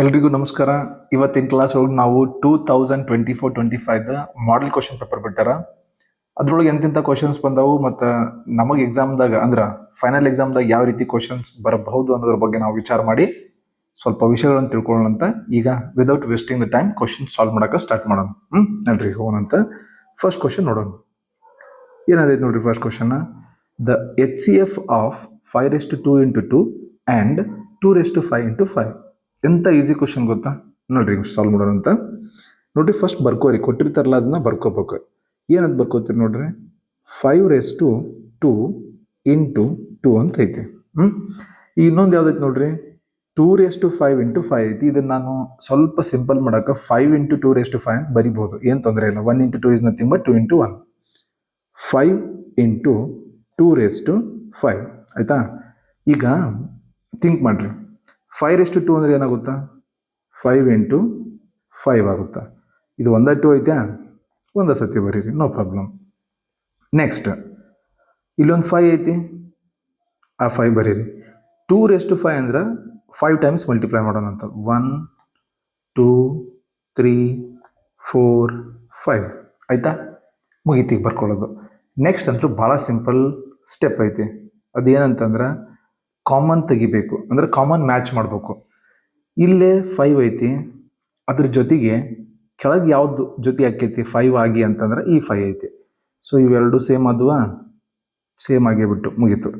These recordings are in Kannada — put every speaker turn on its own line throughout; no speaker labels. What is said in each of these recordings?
ಎಲ್ರಿಗೂ ನಮಸ್ಕಾರ. ಇವತ್ತಿನ ಕ್ಲಾಸ್ ಒಳಗೆ ನಾವು 2024-25 ಮಾಡೆಲ್ ಕ್ವಶನ್ ಪೇಪರ್ ಬಿಟ್ಟಾರ. ಅದ್ರೊಳಗೆ ಎಂತೆಂಥ ಕ್ವಶನ್ಸ್ ಬಂದವು ಮತ್ತು ನಮಗೆ ಎಕ್ಸಾಮ್ದಾಗ ಅಂದ್ರೆ ಫೈನಲ್ ಎಕ್ಸಾಮ್ದಾಗ ಯಾವ ರೀತಿ ಕ್ವಶನ್ಸ್ ಬರಬಹುದು ಅನ್ನೋದ್ರ ಬಗ್ಗೆ ನಾವು ವಿಚಾರ ಮಾಡಿ ಸ್ವಲ್ಪ ವಿಷಯಗಳನ್ನು ತಿಳ್ಕೊಳ್ಳೋಣ ಅಂತ ಈಗ without wasting the time question solve ಮಾಡೋಕೆ ಸ್ಟಾರ್ಟ್ ಮಾಡೋಣ. ನಡ್ರಿ ಹೋಗೋಣಂತ. ಫಸ್ಟ್ ಕ್ವಶನ್ ನೋಡೋಣ. ಏನಾದೈತೆ ನೋಡ್ರಿ first question. The HCF of 5:2 × 2 and 2:5 × 5. ಎಂಥ ಈಸಿ ಕ್ವಶನ್ ಗೊತ್ತಾ? ನೋಡ್ರಿ ಸಾಲ್ವ್ ಮಾಡೋಣ ಅಂತ. ನೋಡ್ರಿ ಫಸ್ಟ್ ಬರ್ಕೋರಿ, ಕೊಟ್ಟಿರ್ತಾರಲ್ಲ ಅದನ್ನ ಬರ್ಕೋಬೇಕು. ಏನಂತ ಬರ್ಕೋತೀರಿ ನೋಡ್ರಿ, 5:2 × 2 ಅಂತ ಐತಿ. ಇನ್ನೊಂದು ಯಾವ್ದೈತಿ ನೋಡ್ರಿ, 2:5 × 5 ಐತಿ. ಇದನ್ನ ನಾನು ಸ್ವಲ್ಪ ಸಿಂಪಲ್ ಮಾಡಕ್ಕೆ 5 × 2:5 ಅಂತ ಬರಿಬಹುದು, ಏನು ತೊಂದರೆ ಇಲ್ಲ. 1 × 2 ಇಸ್ ನಥಿಂಗ್ ಬಟ್ 2 × 1. 5 × 2:5 ಆಯ್ತಾ? ಈಗ ಥಿಂಕ್ ಮಾಡ್ರಿ, 5:2 ಅಂದ್ರೆ ಏನಾಗುತ್ತಾ? 5 × 5 ಆಗುತ್ತಾ? ಇದು 1 2 ಐತೆ, ಒಂದ ಸತಿ ಬರೀರಿ, ನೋ ಪ್ರಾಬ್ಲಮ್. ನೆಕ್ಸ್ಟ್ ಇಲ್ಲೊಂದು 5 ಐತಿ, ಆ 5 ಬರೀರಿ. 2:5 ಅಂದ್ರೆ 5 ಟೈಮ್ಸ್ ಮಲ್ಟಿಪ್ಲೈ ಮಾಡೋಣ ಅಂತ. 1 2 3 4 5 ಆಯ್ತಾ? ಮುಗಿತೀವಿ ಬರ್ಕೊಳ್ಳೋದು. ನೆಕ್ಸ್ಟ್ ಅಂತೂ ಭಾಳ ಸಿಂಪಲ್ ಸ್ಟೆಪ್ ಐತಿ. ಅದೇನಂತಂದ್ರೆ ಕಾಮನ್ ತೆಗಿಬೇಕು, ಅಂದ್ರೆ ಕಾಮನ್ ಮ್ಯಾಚ್ ಮಾಡಬೇಕು. ಇಲ್ಲೇ 5 ಐತಿ, ಅದ್ರ ಜೊತೆಗೆ ಕೆಳಗೆ ಯಾವ್ದು ಜೊತೆ ಆಕೈತಿ 5 ಆಗಿ ಅಂತಂದ್ರೆ ಈ 5 ಐತಿ. ಸೊ ಇವೆರಡು ಸೇಮ್ ಆದ್ವಾ? ಸೇಮ್ ಆಗಿಬಿಟ್ಟು ಮುಗೀತು.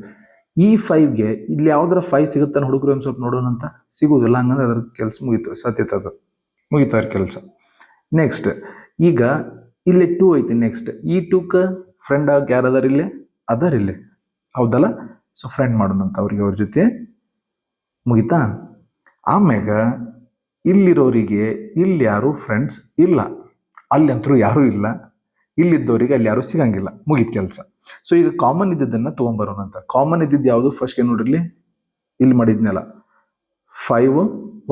ಈ 5ಗೆ ಇಲ್ಲಿ ಯಾವ್ದಾರ 5 ಸಿಗುತ್ತಾನೆ ಹುಡುಗರು ಒಂದು ಸ್ವಲ್ಪ ನೋಡೋಣ ಅಂತ. ಸಿಗುವುದಿಲ್ಲ, ಹಂಗಂದ್ರೆ ಅದ್ರ ಕೆಲಸ ಮುಗೀತು, ಸತ್ಯತದು ಮುಗಿತಾರ ಕೆಲಸ. ನೆಕ್ಸ್ಟ್ ಈಗ ಇಲ್ಲಿ 2 ಐತಿ. ನೆಕ್ಸ್ಟ್ ಈ 2ಕ್ಕೆ ಫ್ರೆಂಡ್ ಆಗಿ ಯಾರದಾರ ಇಲ್ಲೇ ಅದಾರ ಇಲ್ಲೇ, ಹೌದಲ್ಲ? ಸೊ ಫ್ರೆಂಡ್ ಮಾಡೋಣ ಅಂತ ಅವ್ರಿಗೆ, ಅವ್ರ ಜೊತೆ ಮುಗಿತಾ. ಆಮ್ಯಾಗ ಇಲ್ಲಿರೋರಿಗೆ ಇಲ್ಲಿ ಯಾರು ಫ್ರೆಂಡ್ಸ್ ಇಲ್ಲ, ಅಲ್ಲಂತರೂ ಯಾರೂ ಇಲ್ಲ, ಇಲ್ಲಿದ್ದವರಿಗೆ ಅಲ್ಲಿ ಯಾರೂ ಸಿಗಂಗಿಲ್ಲ, ಮುಗಿದ ಕೆಲಸ. ಸೊ ಈಗ ಕಾಮನ್ ಇದ್ದದನ್ನು ತೊಗೊಂಬರೋಣ ಅಂತ. ಕಾಮನ್ ಇದ್ದಿದ್ದು ಯಾವುದು? ಫಸ್ಟ್ ಏನು ನೋಡ್ರಿ, ಇಲ್ಲಿ ಮಾಡಿದ್ನಲ್ಲ 5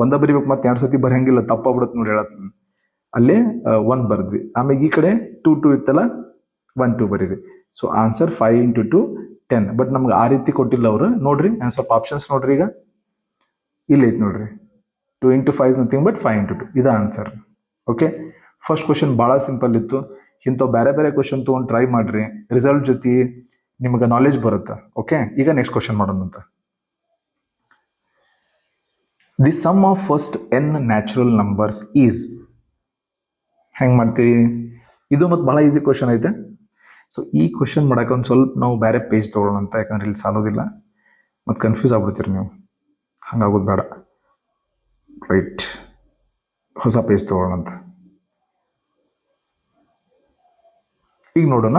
ಒಂದ ಬರಿಬೇಕು, ಮತ್ತೆ 2 ಸತಿ ಬರಂಗಿಲ್ಲ, ತಪ್ಪಾಗ್ಬಿಡುತ್ತೆ ನೋಡಿ ಹೇಳತ್. ಅಲ್ಲೇ 1 ಬರೆದ್ವಿ. ಆಮೇಲೆ ಈ ಕಡೆ 2 2 ಇತ್ತಲ್ಲ, 1 2 ಬರೀರಿ. So answer 5 × 2 10. ಬಟ್ ನಮ್ಗೆ ಆ ರೀತಿ ಕೊಟ್ಟಿಲ್ಲ ಅವರು. ನೋಡ್ರಿ ಸ್ವಲ್ಪ ಆಪ್ಷನ್ಸ್ ನೋಡ್ರಿ. ಈಗ ಇಲ್ಲಿ ಐತಿ ನೋಡ್ರಿ, 2 × 5 ಇಸ್ ನಥಿಂಗ್ ಬಟ್ 5 × 2. ಇದು ಆನ್ಸರ್. ಓಕೆ, ಫಸ್ಟ್ ಕ್ವಶನ್ ಭಾಳ ಸಿಂಪಲ್ ಇತ್ತು. ಇಂಥವು ಬೇರೆ ಬೇರೆ ಕ್ವಶನ್ ತೊಗೊಂಡು ಟ್ರೈ ಮಾಡ್ರಿ, ರಿಸಲ್ಟ್ ಜೊತೆ ನಿಮ್ಗೆ ನಾಲೆಜ್ ಬರುತ್ತೆ. ಓಕೆ, ಈಗ ನೆಕ್ಸ್ಟ್ ಕ್ವಶನ್ ಮಾಡೋಣ ಅಂತ. The sum of first n natural numbers is. ಹೆಂಗೆ ಮಾಡ್ತೀವಿ ಇದು? ಮತ್ತು ಭಾಳ ಈಸಿ ಕ್ವಶನ್ ಐತೆ. ಸೊ ಈ ಕ್ವಶನ್ ಮಾಡೋಕೆ ಒಂದು ಸ್ವಲ್ಪ ನಾವು ಬೇರೆ ಪೇಜ್ ತೊಗೊಳ್ಳೋಣ ಅಂತ, ಯಾಕಂದ್ರೆ ಇಲ್ಲಿ ಸಾಲೋದಿಲ್ಲ, ಮತ್ತು ಕನ್ಫ್ಯೂಸ್ ಆಗ್ಬಿಡ್ತೀರಿ ನೀವು. ಹಂಗಾಗೋದು ಬೇಡ. ರೈಟ್, ಹೊಸ ಪೇಜ್ ತೊಗೊಳ್ಳೋಣ ಅಂತ. ಈಗ ನೋಡೋಣ.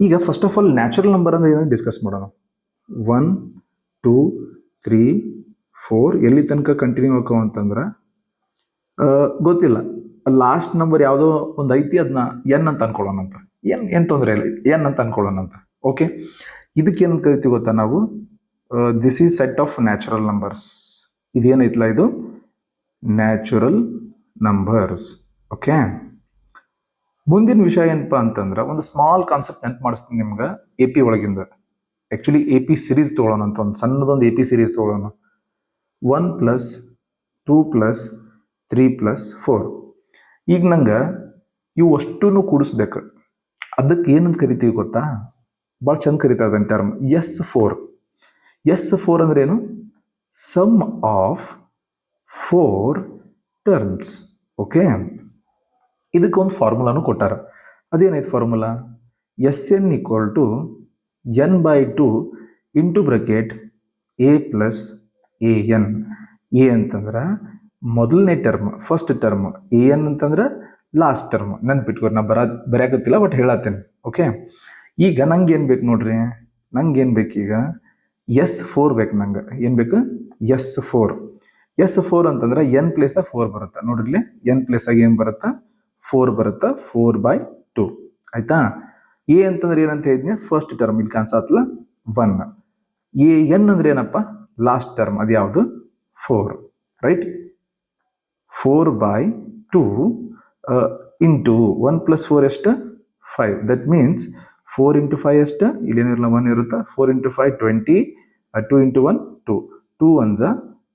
ಈಗ first of all natural number ಅಂದರೆ ಏನಂತ ಡಿಸ್ಕಸ್ ಮಾಡೋಣ. 1 2 3 4 ಎಲ್ಲಿ ತನಕ ಕಂಟಿನ್ಯೂ ಆಕೋ ಅಂತಂದ್ರೆ ಗೊತ್ತಿಲ್ಲ. ಲಾಸ್ಟ್ ನಂಬರ್ ಯಾವುದೋ ಒಂದು ಐತಿ, ಅದನ್ನ ಎನ್ ಅಂತ ಅನ್ಕೊಳ್ಳೋಣ ಅಂತ. ಏನು ತೊಂದರೆ ಇಲ್ಲ, ಎನ್ ಅಂತ ಅನ್ಕೊಳ್ಳೋಣ ಅಂತ. ಓಕೆ, ಇದಕ್ಕೆ ಏನಂತ ಕರಿತೀವಿ ಗೊತ್ತಾ ನಾವು? This is set of natural numbers. ಇದೇನೈತಲ್ಲ, ಇದು ನ್ಯಾಚುರಲ್ ನಂಬರ್ಸ್. ಓಕೆ, ಮುಂದಿನ ವಿಷಯ ಏನಪ್ಪ ಅಂತಂದ್ರೆ ಒಂದು ಸ್ಮಾಲ್ ಕಾನ್ಸೆಪ್ಟ್ ನೆನ್ಪು ಮಾಡಿಸ್ತೀನಿ ನಿಮ್ಗೆ. AP ಒಳಗಿಂದ ಆ್ಯಕ್ಚುಲಿ AP ಸಿರೀಸ್ ತೊಗೊಳ್ಳೋಣ ಅಂತ, ಒಂದು ಸಣ್ಣದೊಂದು AP ಸಿರೀಸ್ ತೊಗೊಳ್ಳೋಣ. 1 + 2 + 3 + 4. ಈಗ ನಂಗೆ ಇವು ಅಷ್ಟೂ ಕೂಡಿಸ್ಬೇಕು. ಅದಕ್ಕೆ ಏನಂತ ಕರಿತೀವಿ ಗೊತ್ತಾ? ಭಾಳ ಚಂದ ಕರಿತಾ ಅದನ್ನ ಟರ್ಮ್ S4. S4 ಅಂದ್ರೆ ಏನು? Some of 4 terms. ಓಕೆ, ಇದಕ್ಕೆ ಒಂದು ಫಾರ್ಮುಲಾನು ಕೊಟ್ಟಾರ. ಅದೇನೈತೆ formula? SN = n/2 × bracket A + AN. A ಅಂತಂದ್ರೆ ಮೊದಲನೇ ಟರ್ಮ್, ಫಸ್ಟ್ ಟರ್ಮ್. AN ಅಂತಂದ್ರೆ ಲಾಸ್ಟ್ ಟರ್ಮ್. ನೆನ್ಪಿಟ್ಕೋರಿ, ನಾ ಬರೆಯಾಕತ್ತಿಲ್ಲ ಬಟ್ ಹೇಳತ್ತೇನೆ. ಓಕೆ, ಈಗ ನಂಗೆ ಏನು ಬೇಕು ನೋಡ್ರಿ, ನಂಗೆ ಏನು ಬೇಕು ಈಗ? S4 ಬೇಕು ನಂಗೆ. ಏನು ಬೇಕು? S4. S4 ಅಂತಂದ್ರೆ n ಪ್ಲೇಸ್ದಾಗ 4 ಬರುತ್ತೆ. ನೋಡ್ರಿ, n ಪ್ಲೇಸಾಗ ಏನು ಬರುತ್ತಾ? 4 ಬರುತ್ತಾ. 4/2 ಆಯ್ತಾ? A ಅಂತಂದ್ರೆ ಏನಂತ ಹೇಳಿದ್ನಿ? First term. ಇಲ್ಲಿ ಕಾಣಿಸತ್ತಲ್ಲ 1. AN ಅಂದ್ರೆ ಏನಪ್ಪ? Last term. ಅದು ಯಾವುದು? 4. ರೈಟ್, 4/2 ಇಂಟು 1 + 4 ಎಷ್ಟು? 5. ದಟ್ ಮೀನ್ಸ್ 4 × 5 ಎಷ್ಟು? ಇಲ್ಲೇನಿರಲ್ಲ 1 ಇರುತ್ತಾ. 4 × 5 20, 2 × 1 2. 2 1s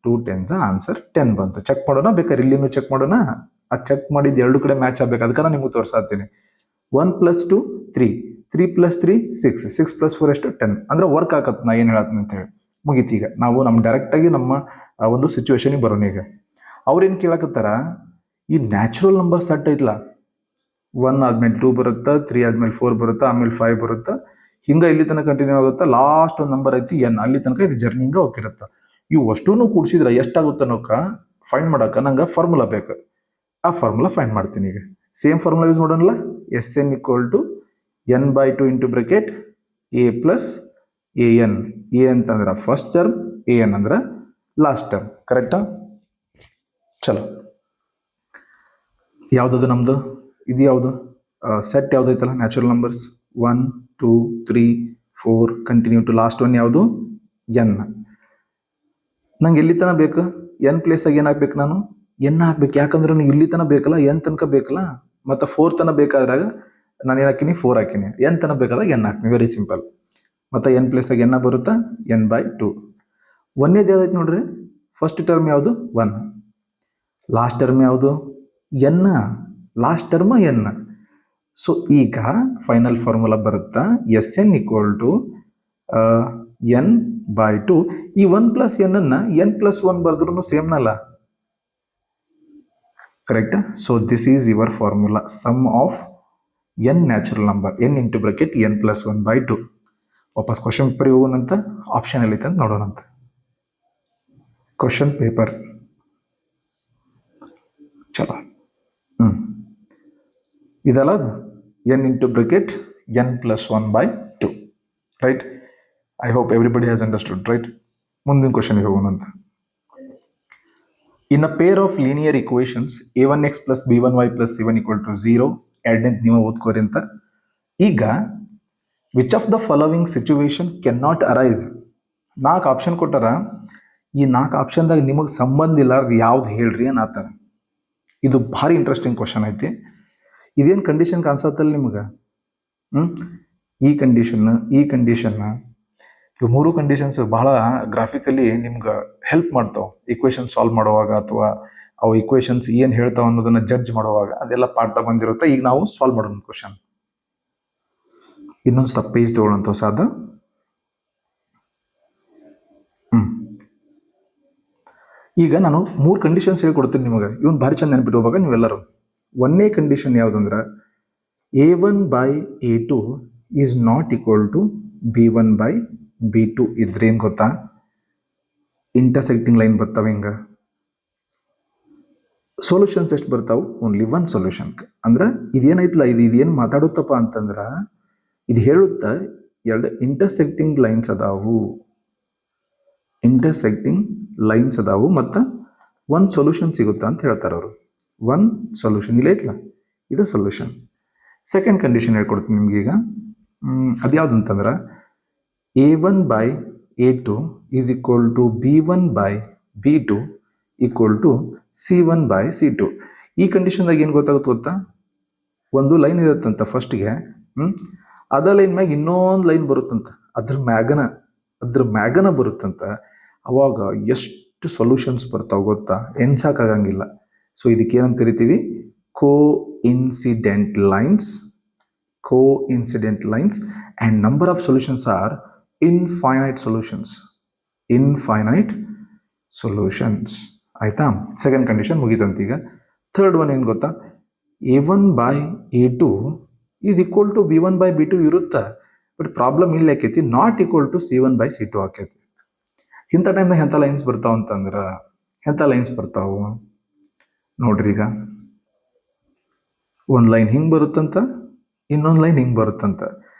2 10s ಆನ್ಸರ್ 10 ಬಂತು. ಚೆಕ್ ಮಾಡೋಣ, ಬೇಕಾದ್ರೆ ಇಲ್ಲಿನೂ ಚೆಕ್ ಮಾಡೋಣ. ಆ ಚೆಕ್ ಮಾಡಿದ್ದು ಎರಡು ಕಡೆ ಮ್ಯಾಚ್ ಆಗ್ಬೇಕು, ಅದಕ್ಕೆ ನಾನು ನಿಮಗೆ ತೋರಿಸ್ತೀನಿ. 1 + 2 3, 3 + 3 6, 6 + 4 ಎಷ್ಟು 10. ಅಂದ್ರೆ ವರ್ಕ್ ಆಗತ್ತೆ ನಾ ಏನು ಹೇಳತ್ತೀನಿ ಅಂತ ಹೇಳಿ. ಮುಗೀತು. ಈಗ ನಾವು ಡೈರೆಕ್ಟಾಗಿ ನಮ್ಮ ಒಂದು ಸಿಚುವೇಶನಿಗೆ ಬರೋಣ. ಈಗ ಅವ್ರೇನು ಕೇಳಕತ್ತಾರ, ಈ ನ್ಯಾಚುರಲ್ ನಂಬರ್ ಸೆಟ್ ಐತ್ಲ, 1 ಆದ್ಮೇಲೆ 2 ಬರುತ್ತಾ, 3 ಆದ್ಮೇಲೆ 4 ಬರುತ್ತಾ, ಆಮೇಲೆ 5 ಬರುತ್ತಾ, ಹಿಂಗೆ ಇಲ್ಲಿ ತನಕ ಕಂಟಿನ್ಯೂ ಆಗುತ್ತಾ. ಲಾಸ್ಟ್ ಒಂದು ನಂಬರ್ ಐತಿ n, ಅಲ್ಲಿ ತನಕ ಇದು ಜರ್ನಿ ಹಿಂಗೆ ಹೋಗಿರುತ್ತೆ. ಇವು ಅಷ್ಟೂ ಕೂಡಿಸಿದ್ರೆ ಎಷ್ಟಾಗುತ್ತೆ ಅನ್ನೋಕ ಫೈಂಡ್ ಮಾಡೋಕೆ ನಂಗೆ ಫಾರ್ಮುಲಾ ಬೇಕು. ಆ ಫಾರ್ಮುಲಾ ಫೈಂಡ್ ಮಾಡ್ತೀನಿ. ಈಗ ಸೇಮ್ ಫಾರ್ಮುಲಾ ಯೂಸ್ ಮಾಡೋಣಲ್ಲ. Sn = n/2 into bracket a plus an. a ಅಂತಂದ್ರೆ ಫಸ್ಟ್ ಟರ್ಮ್, an ಅಂದ್ರೆ ಲಾಸ್ಟ್ ಟರ್ಮ್. ಕರೆಕ್ಟಾ? ಚಲೋ, ಯಾವುದದು ನಮ್ಮದು? ಇದು ಯಾವುದು ಸೆಟ್ ಯಾವುದೈತಲ್ಲ, natural numbers 1 2 3 4 continue to last one ಯಾವುದು n. ನಂಗೆ ಎಲ್ಲಿ ತನಕ ಬೇಕು? n ಪ್ಲೇಸಾಗಿ ಏನು ಹಾಕ್ಬೇಕು? ನಾನು n ಹಾಕ್ಬೇಕು. ಯಾಕಂದ್ರೆ ನೀವು ಇಲ್ಲಿ ತನಕ ಬೇಕಲ್ಲ, n ತನಕ ಬೇಕಲ್ಲ. ಮತ್ತು 4 ತನಕ ಬೇಕಾದಾಗ ನಾನು ಏನು ಹಾಕಿನಿ? 4 ಹಾಕಿನಿ. n ತನಕ ಬೇಕಾದಾಗ n ಹಾಕ್ತೀನಿ. Very simple. ಮತ್ತು n ಪ್ಲೇಸಾಗಿ n ಬರುತ್ತಾ? n/2. ಒಂದೇದು ಯಾವ್ದೈತೆ ನೋಡ್ರಿ, ಫಸ್ಟ್ ಟರ್ಮ್ ಯಾವುದು? 1. ಲಾಸ್ಟ್ ಟರ್ಮ್ ಯಾವುದು? n. Last term n. So ಈಗ ಫೈನಲ್ ಫಾರ್ಮುಲಾ ಬರುತ್ತಾ, Sn = n/2. ಈ 1 + n ಅನ್ನು n+1 ಬರೆದ್ರೂ ಸೇಮ್ನಲ್ಲ. ಕರೆಕ್ಟಾ? So this is your formula, sum of n natural number, n into bracket n+1/2. ವಾಪಸ್ ಕ್ವಶನ್ ಪೇಪರ್ ಹೋಗೋಣಂತ, ಆಪ್ಷನ್ ಎಲ್ಲಿದೆ ಅಂತ ನೋಡೋಣಂತ. ಕ್ವಶನ್ ಪೇಪರ್ ಚಲೋ. ಇದಲ್ಲ ಅದು n into bracket n+1/2. Right? I hope everybody has understood. Right? ಮುಂದಿನ ಕ್ವಶನ್ಗೆ ಹೋಗೋಣಂತ. In a pair of linear equations a1x + b1y + c1 = 0. ಎರಡನೇದು ನೀವು ಓದ್ಕೋರಿ ಅಂತ. ಈಗ which of the following situation can not arise? 4 option ಕೊಟ್ಟಾರ. ಈ 4 ಆಪ್ಷನ್ದಾಗ ನಿಮಗೆ ಸಂಬಂಧ ಇಲ್ಲಾರ್ದು ಯಾವ್ದು ಹೇಳ್ರಿ ಅನ್ನತ್ತಾರ. ಇದು ಭಾರಿ ಇಂಟ್ರೆಸ್ಟಿಂಗ್ ಕ್ವಶನ್ ಐತಿ. ಇದೇನು ಕಂಡೀಷನ್ ಕಾಣಿಸತ್ತಲ್ಲ ನಿಮ್ಗೆ? ಈ ಕಂಡೀಷನ್ನ ಇವು 3 ಕಂಡೀಷನ್ಸ್ ಬಹಳ ಗ್ರಾಫಿಕಲಿ ನಿಮ್ಗೆ ಹೆಲ್ಪ್ ಮಾಡ್ತಾವೆ ಇಕ್ವೇಷನ್ ಸಾಲ್ವ್ ಮಾಡುವಾಗ, ಅಥವಾ ಅವು ಇಕ್ವೇಷನ್ಸ್ ಏನು ಹೇಳ್ತಾವೆ ಅನ್ನೋದನ್ನ ಜಡ್ಜ್ ಮಾಡುವಾಗ. ಅದೆಲ್ಲ ಪಾಠ ಬಂದಿರುತ್ತೆ. ಈಗ ನಾವು ಸಾಲ್ವ್ ಮಾಡೋಣ ಕ್ವಶನ್. ಇನ್ನೊಂದು ಸ್ವಲ್ಪ ಪೇಜ್ ತಗೊಳ್ಳೋಂಥ ಹೊಸಾದ. ಈಗ ನಾನು 3 ಕಂಡೀಷನ್ಸ್ ಹೇಳ್ಕೊಡ್ತೀನಿ ನಿಮಗೆ. ಇವನ್ ಭಾರಿ ಚಂದ ನೆನ್ಪಿಟ್ಕೋವಾಗ ನೀವೆಲ್ಲರೂ. ಒಂದನೇ ಕಂಡೀಷನ್ ಯಾವುದಂದ್ರೆ a1/a2 is not equal to b1/b2 ಇದ್ರೇನು ಗೊತ್ತಾ? ಇಂಟರ್ಸೆಕ್ಟಿಂಗ್ ಲೈನ್ ಬರ್ತಾವೆ. ಹಿಂಗೆ ಸೊಲ್ಯೂಷನ್ಸ್ ಎಷ್ಟು ಬರ್ತಾವೆ? Only 1 solution. ಅಂದ್ರೆ ಇದೇನೈತಲ್ಲ, ಇದೇನು ಮಾತಾಡುತ್ತಪ್ಪ ಅಂತಂದ್ರೆ, ಇದು ಹೇಳುತ್ತಾ ಎರಡು ಇಂಟರ್ಸೆಕ್ಟಿಂಗ್ ಲೈನ್ಸ್ ಅದಾವು ಮತ್ತು 1 ಸೊಲ್ಯೂಷನ್ ಸಿಗುತ್ತಾ ಅಂತ ಹೇಳ್ತಾರೆ ಅವರು. 1 ಸೊಲ್ಯೂಷನ್ ಇಲ್ಲ ಐತ್ಲ, ಇದು ಸೊಲ್ಯೂಷನ್. ಸೆಕೆಂಡ್ ಕಂಡೀಷನ್ ಹೇಳ್ಕೊಡ್ತೀನಿ ನಿಮ್ಗೆ. ಈಗ ಅದು ಯಾವುದಂತಂದ್ರೆ a1/a2 is equal to b1/b2 equal to c1/c2. ಈ ಕಂಡೀಷನ್ದಾಗ ಏನು ಗೊತ್ತಾ? ಒಂದು ಲೈನ್ ಇರುತ್ತಂತ ಫಸ್ಟ್ಗೆ, ಅದ ಲೈನ್ ಮ್ಯಾಗ ಇನ್ನೊಂದು ಲೈನ್ ಬರುತ್ತಂತ, ಅದ್ರ ಮ್ಯಾಗನ ಬರುತ್ತಂತ. ಅವಾಗ ಎಷ್ಟು ಸೊಲ್ಯೂಷನ್ಸ್ ಬರ್ತಾವೆ ಗೊತ್ತಾ? ಎನ್ಸಾಕಾಗಂಗಿಲ್ಲ. ಸೊ ಇದಕ್ಕೆ ಏನಂತ ಕರಿತೀವಿ? Coincident lines. And number of solutions are infinite solutions. ಆಯ್ತಾ? ಸೆಕೆಂಡ್ ಕಂಡೀಷನ್ ಮುಗಿತಂತ. ಈಗ ಥರ್ಡ್ ಒನ್ ಏನು ಗೊತ್ತಾ? a1/a2 is equal to b1/b2 ಇರುತ್ತಾ, ಬಟ್ ಪ್ರಾಬ್ಲಮ್ ಇಲ್ಲಿ ಆಕೈತಿ, ನಾಟ್ ಈಕ್ವಲ್ ಟು c1/c2 ಆಕೈತಿ. ಇಂಥ ಟೈಮ್ನಾಗ ಎಂಥ ಲೈನ್ಸ್ ಬರ್ತಾವ ಅಂತಂದ್ರೆ, ನೋಡ್ರಿ. ಈಗ ಒಂದು ಲೈನ್ ಹಿಂಗೆ ಬರುತ್ತಂತ, ಇನ್ನೊಂದು ಲೈನ್ ಹಿಂಗೆ ಬರುತ್ತಂತ.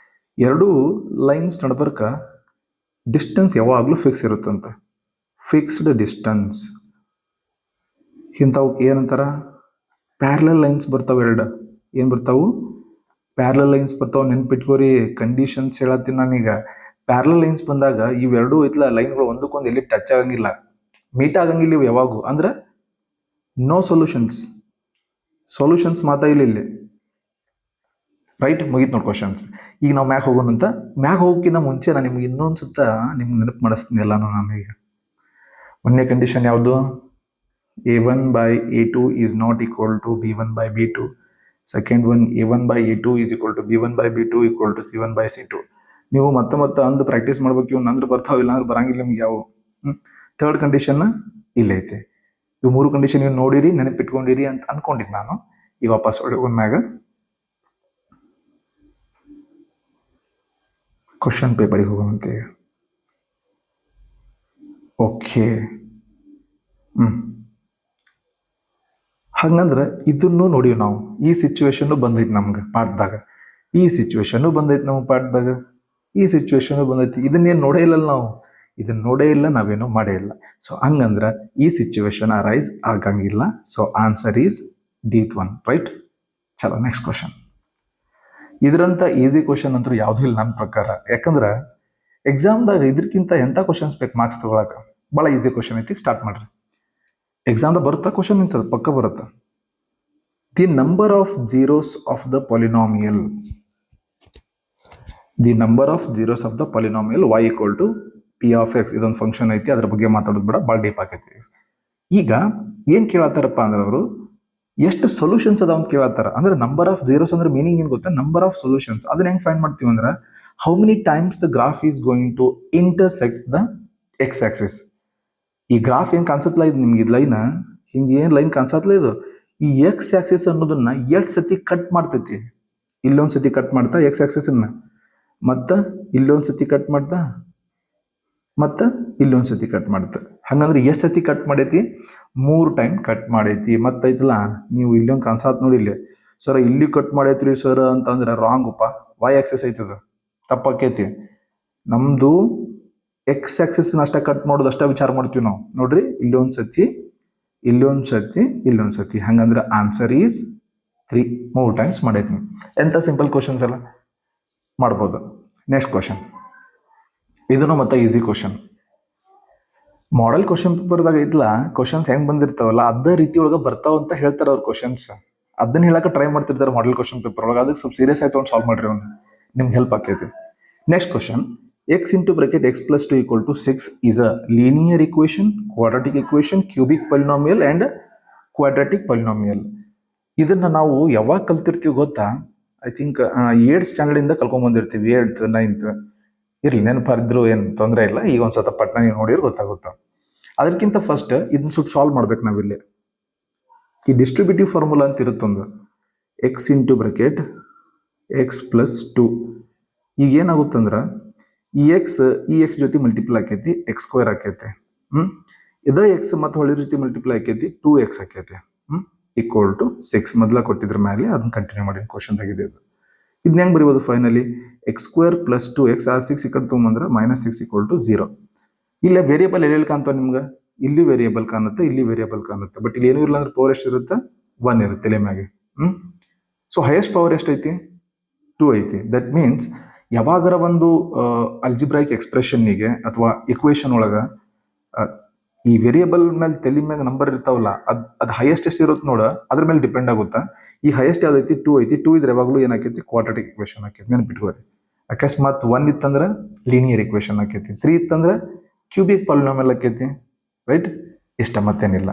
ಎರಡೂ ಲೈನ್ಸ್ ನಡ್ಬರ್ಕ ಡಿಸ್ಟೆನ್ಸ್ ಯಾವಾಗಲೂ ಫಿಕ್ಸ್ ಇರುತ್ತಂತ, ಫಿಕ್ಸ್ಡ್ ಡಿಸ್ಟೆನ್ಸ್. ಇಂಥವು ಏನಂತಾರ? ಪ್ಯಾರಲಲ್ ಲೈನ್ಸ್ ಬರ್ತಾವೆ. ಏನು ಬರ್ತಾವು? ಪ್ಯಾರಲಲ್ ಲೈನ್ಸ್ ಬರ್ತಾವೆ. ನೆನ್ಪಿಟ್ಕೋರಿ, ಕಂಡೀಷನ್ಸ್ ಹೇಳತ್ತೀನಿ ನಾನೀಗ. ಪ್ಯಾರಲಲ್ ಲೈನ್ಸ್ ಬಂದಾಗ ಇವೆರಡೂ ಐತ್ಲ ಲೈನ್ಗಳು ಒಂದಕ್ಕೊಂದು ಎಲ್ಲಿ ಟಚ್ ಆಗಂಗಿಲ್ಲ, ಮೀಟ್ ಆಗಂಗಿಲ್ಲ ಇವು ಯಾವಾಗೂ. ಅಂದ್ರೆ ನೋ ಸೊಲ್ಯೂಷನ್ಸ್ ಮಾತಾ ಇಲ್ಲಿ. ರೈಟ್? ಮುಗೀತು ನೋಡಿ ಕ್ವಶನ್ಸ್. ಈಗ ನಾವು ಮ್ಯಾಕ್ ಹೋಗೋಣಂತ. ಮ್ಯಾಕ್ ಹೋಗೋಕ್ಕಿಂತ ಮುಂಚೆ ನಾನು ನಿಮ್ಗೆ ಇನ್ನೊಂದು ಸುತ್ತ ನಿಮ್ಗೆ ನೆನಪು ಮಾಡಿಸ್ತೀನಿ ಎಲ್ಲಾನು. ನಾನು ಈಗ ಒಂದನೇ ಕಂಡೀಷನ್ ಯಾವುದು? a1 by a2 is not equal to b1 by b2. Second one, a1 by a2 is equal to b1 by b2 equal to c1 by c2. ನೀವು ಮತ್ತೆ ಅಂದು ಪ್ರಾಕ್ಟೀಸ್ ಮಾಡ್ಬೇಕು. ಇವ್ ನಂದ್ರೆ ಬರ್ತಾವ, ಇಲ್ಲ ಅಂದ್ರೆ ಬರಂಗಿಲ್ಲ ನಿಮ್ಗೆ ಯಾವ. ಥರ್ಡ್ ಕಂಡೀಷನ್ ಇಲ್ಲೈತೆ. ಇವು 3 ಕಂಡೀಷನ್ ನೀವು ನೋಡಿರಿ, ನೆನಪಿಟ್ಕೊಂಡಿರಿ ಅಂತ ಅನ್ಕೊಂಡಿದ್ದು ನಾನು. ಈ ವಾಪಸ್ ಒಳಗೊಂಡ್ಮ್ಯಾಗ ಕ್ವಶನ್ ಪೇಪರಿಗೆ ಹೋಗೋಣಂತೆ. ಓಕೆ, ಹಂಗಂದ್ರೆ ಇದನ್ನು ನೋಡಿವಿ ನಾವು. ಈ ಸಿಚುವೇಶನ್ ಬಂದೈತಿ ನಮ್ಗೆ ಪಾಠದಾಗ, ಈ ಸಿಚುವೇಶನ್ ಬಂದೈತಿ ನಮ್ಗೆ ಪಾಠದಾಗ, ಈ ಸಿಚುವೇಶನ್ ಬಂದೈತಿ. ಇದನ್ನೇನು ನೋಡೇ ಇಲ್ಲ ನಾವು, ಇದನ್ನ ನೋಡೇ ಇಲ್ಲ, ನಾವೇನು ಮಾಡೇ ಇಲ್ಲ. ಸೊ ಹಂಗಂದ್ರೆ ಈ ಸಿಚುವೇಶನ್ ಅರೈಸ್ ಆಗಂಗಿಲ್ಲ. So answer is D1, right? ಚಲೋ, ನೆಕ್ಸ್ಟ್ ಕ್ವಶನ್. ಇದರಂತ ಈಸಿ ಕ್ವಶನ್ ಅಂತೂ ಯಾವುದೂ ಇಲ್ಲ ನನ್ನ ಪ್ರಕಾರ. ಯಾಕಂದ್ರೆ ಎಕ್ಸಾಮ್ದಾಗ ಇದಕ್ಕಿಂತ ಎಂಥ ಕ್ವಶನ್ಸ್ ಬೇಕು ಮಾರ್ಕ್ಸ್ ತಗೊಳಕ? ಭಾಳ ಈಸಿ ಕ್ವಶನ್ ಐತಿ, ಸ್ಟಾರ್ಟ್ ಮಾಡ್ರಿ. ಎಕ್ಸಾಮ್ದಾಗ ಬರುತ್ತಾ ಕ್ವಶನ್ ಇಂಥದ್ದು ಪಕ್ಕ ಬರುತ್ತಾ. The number of zeros of the polynomial, the number of zeros of the polynomial y equal to p of x. ಇದೊಂದು ಫಂಕ್ಷನ್ ಐತಿ, ಅದ್ರ ಬಗ್ಗೆ ಮಾತಾಡೋದು ಬೇಡ, ಭಾಳ ಡೀಪ್ ಆಗೈತಿ. ಈಗ ಏನ್ ಕೇಳತ್ತಾರಪ್ಪ ಅಂದ್ರೆ ಅವರು ಎಷ್ಟು ಸೊಲ್ಯೂಷನ್ಸ್ ಅದಾವ ಅಂತ ಕೇಳತ್ತಾರ. ಅಂದ್ರೆ ನಂಬರ್ ಆಫ್ ಜೀರೋಸ್ ಅಂದ್ರೆ ಮೀನಿಂಗ್ ಏನ್ ಗೊತ್ತಾ? Number of solutions. ಅದನ್ನ ಹೆಂಗ್ ಫೈಂಡ್ ಮಾಡ್ತೀವಿ ಅಂದ್ರೆ how many times the graph is going to intersect the x axis. ಈ ಗ್ರಾಫ್ ಏನ್ ಕಾಣಿಸತ್ಲ ಇದು ನಿಮ್ಗೆ, ಇದು ಲೈನ್ ಹಿಂಗೆ ಏನ್ ಲೈನ್ ಕಾಣಿಸತ್ಲ ಇದು, ಈ ಎಕ್ಸ್ ಆಕ್ಸಿಸ್ ಅನ್ನೋದನ್ನ ಎಷ್ಟು ಸತಿ ಕಟ್ ಮಾಡ್ತೈತಿ. ಇಲ್ಲೊಂದ್ ಸತಿ ಕಟ್ ಮಾಡ್ತಾ ಎಕ್ಸ್ ಆಕ್ಸಿಸ್ ಅನ್ನ, ಮತ್ತ ಇಲ್ಲೊಂದ್ ಸತಿ ಕಟ್ ಮಾಡ್ತಾ, ಮತ್ತ ಇಲ್ಲೊಂದ್ ಸತಿ ಕಟ್ ಮಾಡ್ತಾ. ಹಂಗಂದ್ರೆ ಎಷ್ಟು ಸತಿ ಕಟ್ ಮಾಡೈತಿ? 3 ಟೈಮ್ ಕಟ್ ಮಾಡೈತಿ. ಮತ್ತೈತಲ್ಲ, ನೀವು ಇಲ್ಲೊಂದು ಕಾಣಿಸತ್ ನೋಡಿ, ಇಲ್ಲಿ ಸರ್ ಇಲ್ಲಿ ಕಟ್ ಮಾಡೈತ್ರಿ ಸರ್ ಅಂತಂದ್ರೆ ರಾಂಗ್ ಉಪ್ಪ. ವೈ ಆಕ್ಸಿಸ್ ಐತದ, ತಪ್ಪಾಕೈತಿ. ನಮ್ದು ಎಕ್ಸ್ ಆಕ್ಸಿಸ್ ಅಷ್ಟ ಕಟ್ ಮಾಡೋದು ಅಷ್ಟ ವಿಚಾರ ಮಾಡ್ತೀವಿ ನಾವು. ನೋಡ್ರಿ, ಇಲ್ಲೊಂದ್ ಸತಿ, ಇಲ್ಲೊಂದ್ ಸತಿ, ಇಲ್ಲೊಂದ್ ಸತಿ. ಹಂಗಂದ್ರೆ ಆನ್ಸರ್ ಈಸ್ 3. 3 ಟೈಮ್ಸ್ ಮಾಡೈತಿ. ಎಂತ ಸಿಂಪಲ್ ಕ್ವಶನ್ಸ್ ಎಲ್ಲ ಮಾಡ್ಬೋದು. ನೆಕ್ಸ್ಟ್ ಕ್ವಶನ್, ಇದನ್ನು ಮತ್ತೆ ಈಸಿ ಕ್ವಶನ್. ಮಾಡೆಲ್ ಕ್ವಶನ್ ಪೇಪರ್ದಾಗ ಐತ್ಲ, ಕ್ವಶನ್ಸ್ ಹೆಂಗ್ ಬಂದಿರ್ತಾವಲ್ಲ ಅದೇ ರೀತಿ ಒಳಗೆ ಬರ್ತಾವ ಅಂತ ಹೇಳ್ತಾರೆ ಅವ್ರ ಕ್ವಶನ್ಸ್. ಅದನ್ನ ಹೇಳಕ್ಕೆ ಟ್ರೈ ಮಾಡ್ತಿರ್ತಾರೆ ಮಾಡೆಲ್ ಕ್ವಶನ್ ಪೇಪರ್ ಒಳಗೆ. ಅದಕ್ಕೆ ಸ್ವಲ್ಪ ಸೀರಿಯಸ್ ಆಯ್ತು ಒಂದು ಸಾಲ್ವ್ ಮಾಡ್ರಿ, ಅವ್ನು ನಿಮ್ಗೆ ಹೆಲ್ಪ್ ಆಕೈತಿ. Next question, x into bracket x plus 2 equal to 6 is a linear equation, quadratic equation, cubic polynomial and quadratic polynomial. ಇದನ್ನ ನಾವು ಯಾವಾಗ ಕಲ್ತಿರ್ತೀವಿ ಗೊತ್ತಾ? ಐ ಥಿಂಕ್ 8th ಸ್ಟ್ಯಾಂಡರ್ಡ್ ಇಂದ ಕಲ್ಕೊಂಡ್ ಬಂದಿರ್ತೀವಿ, 8th 9th. ಇರ್ಲಿ, ನೆನಪಾರಿದ್ರು ಏನು ತೊಂದರೆ ಇಲ್ಲ. ಈಗ ಒಂದ್ಸತ ಪಟ್ನ ನೀವು ನೋಡಿದ್ರೆ ಗೊತ್ತಾಗುತ್ತಾ. ಅದಕ್ಕಿಂತ ಫಸ್ಟ್ ಇದನ್ನ ಸ್ವಲ್ಪ ಸಾಲ್ವ್ ಮಾಡ್ಬೇಕು ನಾವಿಲ್ಲಿ. ಈ ಡಿಸ್ಟ್ರಿಬ್ಯೂಟಿವ್ ಫಾರ್ಮುಲಾ ಅಂತ ಇರುತ್ತೊಂದು, x into bracket x plus 2. ಈಗ ಏನಾಗುತ್ತಂದ್ರೆ ಈ ಎಕ್ಸ್ ಜೊತೆ ಮಲ್ಟಿಪ್ಲೈ ಆಕೈತಿ, ಎಕ್ಸ್ ಸ್ಕ್ವೇರ್ ಆಕೈತಿ. ಇದ ಎಕ್ಸ್ ಮತ್ತೆ ಹೊಳ್ಳಿ ಜೊತೆ ಮಲ್ಟಿಪ್ಲೈ ಆಕೈತಿ, 2x ಆಕೈತಿ. ಈಕ್ವಲ್ ಟು 6 ಮೊದಲ ಕೊಟ್ಟಿದ್ರ ಮೇಲೆ ಅದನ್ನ ಕಂಟಿನ್ಯೂ ಮಾಡಿ ಕ್ವಶನ್ ಆಗಿದೆ ಇದು. ಇದನ್ನ ಹೆಂಗ್ ಬರೀಬೋದು? Finally x square plus 2x, ಆ 6 ಈ ಕಡೆ ತೊಗೊಂಬಂದ್ರೆ -6 ಈಕ್ವಲ್ ಟು 0. ಇಲ್ಲ ವೇರಿಯೇಬಲ್ ಎಲ್ಲೆಲ್ಲಿ ಕಾಣ್ತಾವ ನಿಮ್ಗೆ? ಇಲ್ಲಿ ವೇರಿಯೇಬಲ್ ಕಾಣುತ್ತೆ, ಇಲ್ಲಿ ವೇರಿಯೇಬಲ್ ಕಾಣುತ್ತೆ. ಬಟ್ ಇಲ್ಲಿ ಏನೂ ಇಲ್ಲ ಅಂದ್ರೆ ಪವರ್ ಎಷ್ಟು ಇರುತ್ತೆ? 1 ಇರುತ್ತೆ ತಲೆ ಮ್ಯಾಗೆ. ಸೊ ಹೈಯೆಸ್ಟ್ ಪವರ್ ಎಷ್ಟೈತಿ? 2 ಐತಿ. ದಟ್ ಮೀನ್ಸ್ ಯಾವಾಗರ ಒಂದು ಅಲ್ಜಿಬ್ರೈಕ್ ಎಕ್ಸ್ಪ್ರೆಷನ್ನಿಗೆ ಅಥವಾ ಇಕ್ವೇಶನ್ ಒಳಗ ಈ ವೇರಿಯೇಬಲ್ ಮೇಲೆ ತಲೆ ಮ್ಯಾಗ ನಂಬರ್ ಇರ್ತಾವಲ್ಲ, ಅದು ಹೈಯೆಸ್ಟ್ ಎಷ್ಟು ಇರುತ್ತೆ ನೋಡ, ಅದ್ರ ಮೇಲೆ ಡಿಪೆಂಡ್ ಆಗುತ್ತಾ. ಈ ಹೈಯೆಸ್ಟ್ ಯಾವ್ದೈತಿ? 2 ಐತಿ. 2 ಇದ್ರೆ ಯಾವಾಗಲೂ ಏನಾಕೈತಿ? ಕ್ವಾಡ್ರಾಟಿಕ್ ಇಕ್ವೇಶನ್ ಆಕೈತಿ. ನೆನ್ಪಿಟ್ಕೋರಿ. ಅಕಸ್ಮಾತ್ 1 ಇತ್ತಂದ್ರೆ ಲೀನಿಯರ್ ಇಕ್ವೇಶನ್ ಆಕೈತಿ, 3 ಇತ್ತಂದ್ರೆ ಕ್ಯೂಬಿಕ್ ಪಾಲಿನಾಮಿಯಲ್ ಆಕೈತಿ, ರೈಟ್? ಇಷ್ಟ, ಮತ್ತೇನಿಲ್ಲ.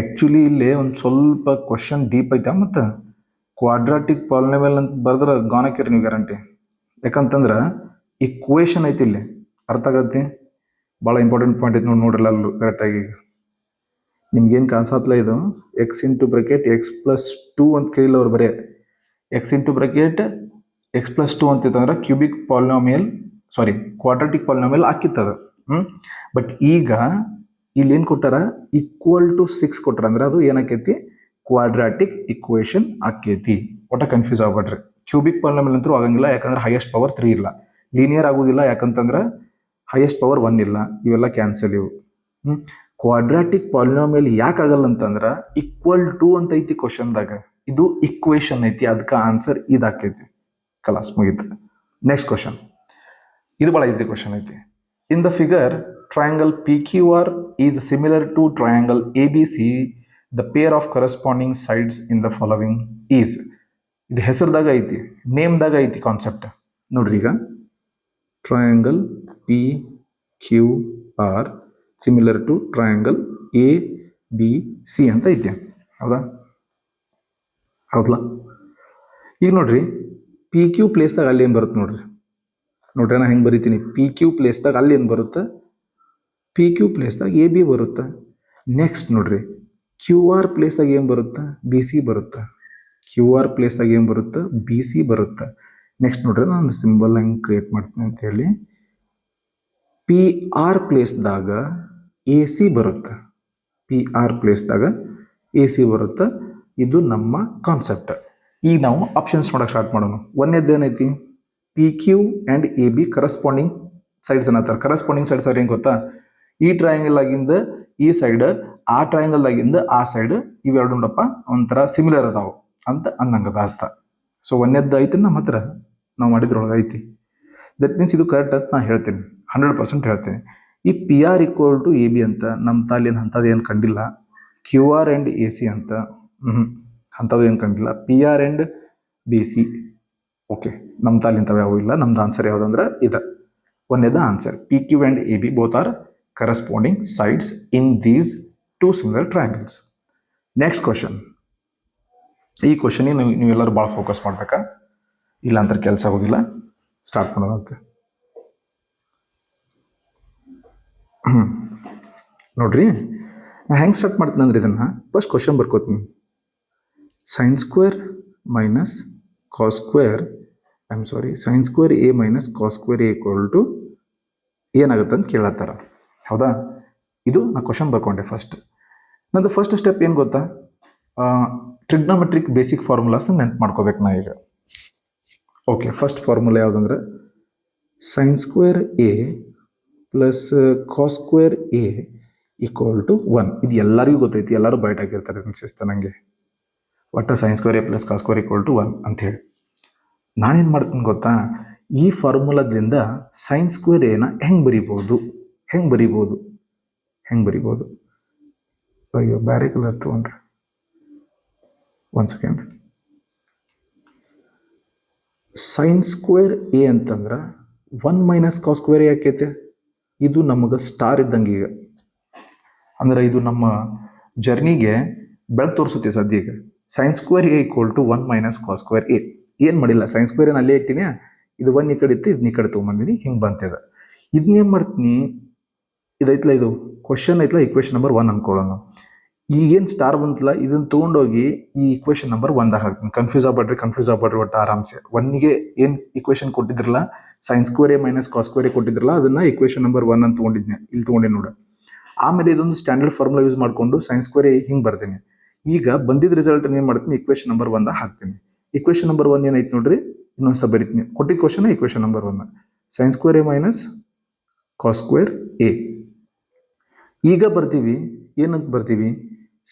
ಆಕ್ಚುಲಿ ಇಲ್ಲಿ ಒಂದು ಸ್ವಲ್ಪ ಕ್ವಶನ್ ಡೀಪ್ ಐತೆ. ಮತ್ತೆ ಕ್ವಾಡ್ರಾಟಿಕ್ ಪಾಲಿನಾಮಿಯಲ್ ಅಂತ ಬರ್ದ್ರೆ ಗಾನಕ್ಕಿರಿ ನೀವು ಗ್ಯಾರಂಟಿ. ಯಾಕಂತಂದ್ರೆ ಇಕ್ವೇಶನ್ ಐತಿ ಇಲ್ಲಿ, ಅರ್ಥ ಆಗತ್ತೆ. ಭಾಳ ಇಂಪಾರ್ಟೆಂಟ್ ಪಾಯಿಂಟ್ ಐತಿ ನೋಡ್ರಲ್ಲ ಅಲ್ಲೂ ಕರೆಕ್ಟಾಗಿ. ನಿಮ್ಗೇನು ಕಾಣಿಸತ್ಲ ಇದು? X into bracket x plus 2 ಅಂತ ಕೇಳಿಲ್ಲ ಅವ್ರು. ಬರೀ x into bracket x plus 2 ಅಂತಿತ್ತಂದ್ರೆ cubic polynomial, sorry quadratic polynomial ಆಕಿತ್ತದ. ಬಟ್ ಈಗ ಇಲ್ಲಿ ಏನು ಕೊಟ್ಟಾರ? ಈಕ್ವಲ್ ಟು 6 ಕೊಟ್ಟಾರ. ಅಂದ್ರೆ ಅದು ಏನಾಕೈತಿ? ಕ್ವಾಡ್ರಾಟಿಕ್ ಇಕ್ವೇಶನ್ ಆಕೈತಿ. ಒಟ್ಟ ಕನ್ಫ್ಯೂಸ್ ಆಗ್ಬೇಡ್ರಿ. ಕ್ಯೂಬಿಕ್ ಪಾಲಿನಾಮಿಯಲ್ ಅಂತೂ ಆಗಂಗಿಲ್ಲ, ಯಾಕಂದ್ರೆ ಹೈಯೆಸ್ಟ್ ಪವರ್ 3 ಇಲ್ಲ. ಲೀನಿಯರ್ ಆಗೋದಿಲ್ಲ, ಯಾಕಂತಂದ್ರೆ ಹೈಯೆಸ್ಟ್ ಪವರ್ 1 ಇಲ್ಲ. ಇವೆಲ್ಲ ಕ್ಯಾನ್ಸಲ್ ಇವು. ಕ್ವಾಡ್ರಾಟಿಕ್ ಪಾಲಿನಾಮಿಯಲ್ ಯಾಕೆ ಆಗಲ್ಲ ಅಂತಂದ್ರೆ ಈಕ್ವಲ್ ಟು ಅಂತ ಐತಿ ಕ್ವಶನ್ದಾಗ. ಇದು ಇಕ್ವೇಶನ್ ಐತಿ, ಅದಕ್ಕೆ ಆನ್ಸರ್ ಇದಾಕೈತಿ. ಕಲಾಸ್ ಮುಗೀತು. ನೆಕ್ಸ್ಟ್ ಕ್ವಶನ್, ಇದು ಭಾಳ ಈಸಿ ಕ್ವಶನ್ ಐತಿ. In the figure triangle PQR is similar to triangle ABC. The pair of corresponding sides in the following is. ಇದು ಹೆಸರದಾಗ ಐತಿ, ನೇಮ್ದಾಗ ಐತಿ ಕಾನ್ಸೆಪ್ಟ್. ನೋಡ್ರಿ, ಈಗ triangle PQR similar to triangle A B C ಅಂತ ಐತೆ. ಹೌದಾ? ಹೌದಲ್ಲ? ಈಗ ನೋಡ್ರಿ, ಪಿ ಕ್ಯೂ ಪ್ಲೇಸ್ದಾಗ ಅಲ್ಲಿ ಏನು ಬರುತ್ತೆ ನೋಡ್ರಿ. ನೋಡ್ರಿ ನಾ ಹೆಂಗೆ ಬರಿತೀನಿ, ಪಿ ಕ್ಯೂ ಪ್ಲೇಸ್ದಾಗ ಅಲ್ಲಿ ಏನು ಬರುತ್ತೆ, ಪಿ ಕ್ಯೂ ಪ್ಲೇಸ್ದಾಗ ಎ ಬಿ ಬರುತ್ತೆ. ನೆಕ್ಸ್ಟ್ ನೋಡ್ರಿ, ಕ್ಯೂ ಆರ್ ಪ್ಲೇಸ್ದಾಗ ಏನು ಬರುತ್ತೆ, ಬಿ ಸಿ ಬರುತ್ತೆ. ಕ್ಯೂ ಆರ್ ಪ್ಲೇಸ್ದಾಗ ಏನು ಬರುತ್ತೆ, ಬಿ ಸಿ ಬರುತ್ತೆ. ನೆಕ್ಸ್ಟ್ ನೋಡ್ರಿ, ನಾನು ಸಿಂಬಲ್ ಹೆಂಗೆ ಕ್ರಿಯೇಟ್ ಮಾಡ್ತೀನಿ ಅಂತ ಹೇಳಿ, ಪಿ ಆರ್ ಪ್ಲೇಸ್ದಾಗ ಎ ಸಿ ಬರುತ್ತೆ. ಪಿ ಆರ್ ಪ್ಲೇಸ್ದಾಗ ಎ ಸಿ ಬರುತ್ತೆ. ಇದು ನಮ್ಮ ಕಾನ್ಸೆಪ್ಟ್. ಈಗ ನಾವು ಆಪ್ಷನ್ಸ್ ನೋಡೋಕೆ ಸ್ಟಾರ್ಟ್ ಮಾಡೋಣ. ಒಂದೇದು ಏನೈತಿ, P Q and A B corresponding sides ಅನ್ನತ್ತಾರೆ. ಕರಸ್ಪಾಂಡಿಂಗ್ ಸೈಡ್ಸ್ ಅವ್ರು ಏನು ಗೊತ್ತಾ, ಈ ಟ್ರಯಾಂಗಲ್ ಆಗಿಂದ ಈ ಸೈಡ್, ಆ ಟ್ರಯಾಂಗಲ್ ಆಗಿಂದ ಆ ಸೈಡ್, ಇವೆರಡು ನೋಡಪ್ಪ ಒಂಥರ ಸಿಮಿಲರ್ ಅದಾವು ಅಂತ ಅನ್ನಂಗದ ಅರ್ಥ. ಸೊ ಒಂದೇದ್ದು ಐತಿ ನಮ್ಮ ಹತ್ರ, ನಾವು ಮಾಡಿದ್ರೊಳಗೆ ಐತಿ. ದಟ್ ಮೀನ್ಸ್ ಇದು ಕರೆಕ್ಟ್ ಅಂತ ನಾನು ಹೇಳ್ತೀನಿ, 100% ಹೇಳ್ತೀನಿ. ಈ P R equal to A B ಅಂತ ನಮ್ಮ ತಾಲಿನ ಅಂಥದ್ದು ಏನು ಕಂಡಿಲ್ಲ. Q R and A C ಅಂತ ಅಂಥದ್ದು ಏನು ಕಂಡಿಲ್ಲ. P R and B C okay, ನಮ್ಮ ತಾಲಿಂಥವು ಯಾವೂ ಇಲ್ಲ. ನಮ್ದು ಆನ್ಸರ್ ಯಾವುದಂದ್ರೆ ಇದು ಒಂದೇದ answer. P Q and A B both are corresponding sides in these two similar triangles. Next question. ಈ ಕ್ವಶನಿಗೆ ನೀವೆಲ್ಲರೂ ಭಾಳ ಫೋಕಸ್ ಮಾಡ್ಬೇಕಾ, ಇಲ್ಲ ಅಂತ ಕೆಲಸ ಆಗೋದಿಲ್ಲ. ಸ್ಟಾರ್ಟ್ ಮಾಡೋದಂತೆ. ನೋಡ್ರಿ, ನಾ ಹೆಂಗೆ ಸ್ಟಾರ್ಟ್ ಮಾಡ್ತೀನಿ ಅಂದ್ರೆ ಇದನ್ನು ಫಸ್ಟ್ ಕ್ವಶನ್ ಬರ್ಕೋತೀನಿ. Sine square minus cos square, sine square A minus cos square A equal to ಏನಾಗುತ್ತೆ ಅಂತ ಕೇಳತ್ತಾರ. ಹೌದಾ? ಇದು ನಾ ಕ್ವಶನ್ ಬರ್ಕೊಂಡೆ. ನಂದು ಫಸ್ಟ್ ಸ್ಟೆಪ್ ಏನು ಗೊತ್ತಾ, ಟ್ರಿಗ್ನೋಮೆಟ್ರಿಕ್ ಬೇಸಿಕ್ ಫಾರ್ಮುಲಾಸ್ನ ನೆನ್ಪು ಮಾಡ್ಕೋಬೇಕು ನಾ ಈಗ. ಓಕೆ, ಫಸ್ಟ್ ಫಾರ್ಮುಲಾ ಯಾವುದಂದ್ರೆ sine square A plus cos square A equal to 1. ಇದು ಎಲ್ಲರಿಗೂ ಗೊತ್ತೈತಿ, ಎಲ್ಲರೂ ಬೈಟ್ ಆಗಿರ್ತಾರೆ ಅನ್ಸಿಸ್ತ ನನಗೆ. ಒಟ್ಟು sine square A plus cos square equal to 1 ಅಂಥೇಳಿ ನಾನೇನು ಮಾಡ್ತೀನಿ ಗೊತ್ತಾ, ಈ ಫಾರ್ಮುಲಾದಿಂದ ಸೈನ್ ಸ್ಕ್ವೇರ್ ಎನ ಹೆಂಗೆ ಬರಿಬೋದು. ಅಯ್ಯೋ, ಬ್ಯಾರೆ ಕಲರ್ ತೊಗೊಂಡ್ರೆ. One second. Sign square A ಅಂತಂದ್ರೆ 1 ಮೈನಸ್ ಕಾಸ್ ಸ್ಕ್ವೇರ್ ಎ ಆಕೈತೆ. ಇದು ನಮಗೆ ಸ್ಟಾರ್ ಇದ್ದಂಗೆ ಈಗ, ಅಂದ್ರೆ ಇದು ನಮ್ಮ ಜರ್ನಿಗೆ ಬೆಳಕು ತೋರಿಸುತ್ತೆ ಸದ್ಯ. ಈಗ sine square A equal to 1 minus cos square A. ಏನು ಮಾಡಿಲ್ಲ, ಸೈನ್ ಸ್ಕ್ವೇರ್ ಏನು ಅಲ್ಲೇ ಇಟ್ಟಿನಿ, ಇದು 1 ಈ ಕಡೆ ಇತ್ತು, ಇದನ್ನ ಈ ಕಡೆ ತೊಗೊಂಬಂದಿನಿ, ಹಿಂಗೆ ಬಂತಿದೆ. ಇದನ್ನೇನು ಮಾಡ್ತೀನಿ, ಇದೈತಲ್ಲ, ಇದು ಕ್ವಶನ್ ಐತಲ್ಲ, ಇಕ್ವೇಷನ್ ನಂಬರ್ 1 ಅನ್ಕೊಳ್ಳೋಣ. ಈಗೇನು ಸ್ಟಾರ್ ಬಂತಲ್ಲ, ಇದನ್ನು ತೊಗೊಂಡೋಗಿ ಈ ಇಕ್ವೇಷನ್ ನಂಬರ್ 1ದಾಗ ಹಾಕ್ತೀನಿ. ಕನ್ಫ್ಯೂಸ್ ಆಗ್ಬೇಡ್ರಿ ಒಟ್ಟು ಆರಾಮ್ಸೆ. 1ಗೆ ಏನು ಇಕ್ವೇಷನ್ ಕೊಟ್ಟಿದ್ರಲ್ಲ, sine square A minus cos square A ಕೊಟ್ಟಿದ್ರಲ್ಲ, ಅದನ್ನು ಇಕ್ವೇಷನ್ ನಂಬರ್ 1 ಅಂತ ತೊಗೊಂಡಿದ್ದೆ, ಇಲ್ಲಿ ತೊಗೊಂಡಿನಿ ನೋಡು. ಆಮೇಲೆ ಇದೊಂದು ಸ್ಟ್ಯಾಂಡರ್ಡ್ ಫಾರ್ಮುಲಾ ಯೂಸ್ ಮಾಡಿಕೊಂಡು ಸೈನ್ ಸ್ಕ್ವೇರ್ ಎ ಹಿಂಗೆ ಬರ್ತೀನಿ. ಈಗ ಬಂದಿದ್ದ ರಿಸಲ್ಟ್ ಏನು ಮಾಡ್ತೀನಿ, ಇಕ್ವೇಷನ್ ನಂಬರ್ 1ದಾಗ ಹಾಕ್ತೀನಿ. ಇಕ್ವೇಷನ್ ನಂಬರ್ 1 ಏನೈತೆ ನೋಡ್ರಿ, ಇನ್ನೊಂದ್ಸಲ ಬರೀತೀನಿ. ಕೊಟ್ಟಿದ್ದ question equation number 1 sine square A minus cos square A. ಈಗ ಬರ್ತೀವಿ, ಏನಂತ ಬರ್ತೀವಿ,